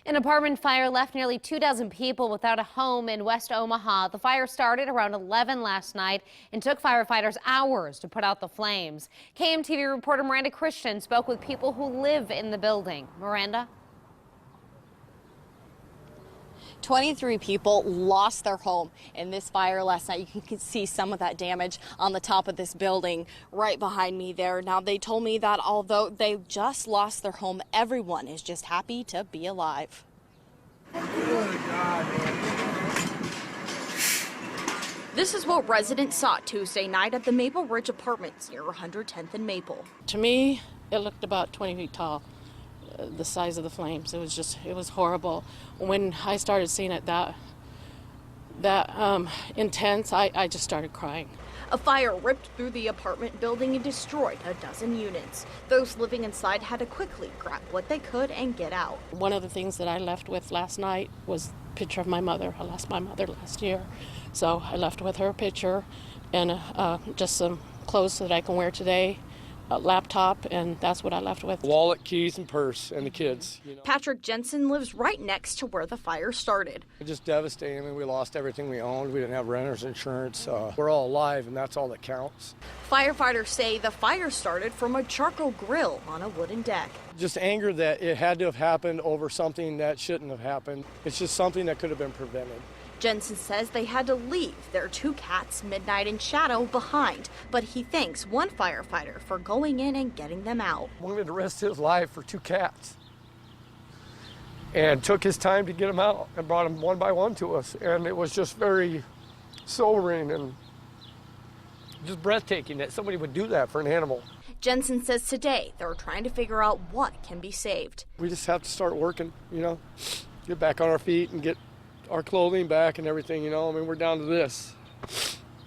An apartment fire left nearly 24 people without a home in West Omaha. The fire started around 11 last night and took firefighters hours to put out the flames. KMTV reporter Miranda Christian spoke with people who live in the building. Miranda? 23 people lost their home in this fire last night. You can see some of that damage on the top of this building right behind me there. Now, they told me that although they just lost their home, everyone is just happy to be alive. This is what residents saw Tuesday night at the Maplewood Apartments near 110th and Maple. To me, it looked about 20 feet tall. The size of the flames, it was horrible. When I started seeing it that intense, I just started crying. A fire ripped through the apartment building and destroyed a dozen units. Those living inside had to quickly grab what they could and get out. One of the things that I left with last night was a picture of my mother. I lost my mother last year, so I left with her picture and just some clothes that I can wear today. A laptop, and that's what I left with. Wallet, keys, and purse, and the kids. Patrick Jensen lives right next to where the fire started. It's just devastating. I mean, we lost everything we owned. We didn't have renter's insurance. We're all alive, and that's all that counts. Firefighters say the fire started from a charcoal grill on a wooden deck. Just anger that it had to have happened over something that shouldn't have happened. It's just something that could have been prevented. Jensen says they had to leave their two cats, Midnight and Shadow, behind, but he thanks one firefighter for going in and getting them out. Wanted to risk his life for two cats and took his time to get them out and brought them one by one to us, and it was just very sobering and just breathtaking that somebody would do that for an animal. Jensen says today they're trying to figure out what can be saved. We just have to start working, get back on our feet and get our clothing back and everything, I mean, we're down to this.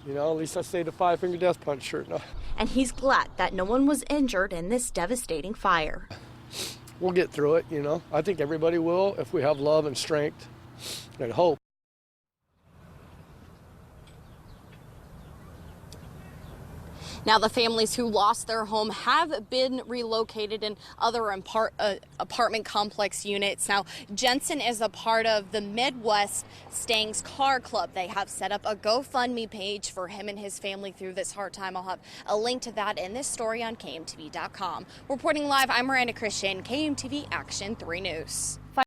At least I stayed the 5-finger death punch shirt. And he's glad that no one was injured in this devastating fire. We'll get through it, I think everybody will if we have love and strength and hope. Now, the families who lost their home have been relocated in other apartment complex units. Now, Jensen is a part of the Midwest Stangs Car Club. They have set up a GoFundMe page for him and his family through this hard time. I'll have a link to that in this story on KMTV.com. Reporting live, I'm Miranda Christian, KMTV Action 3 News.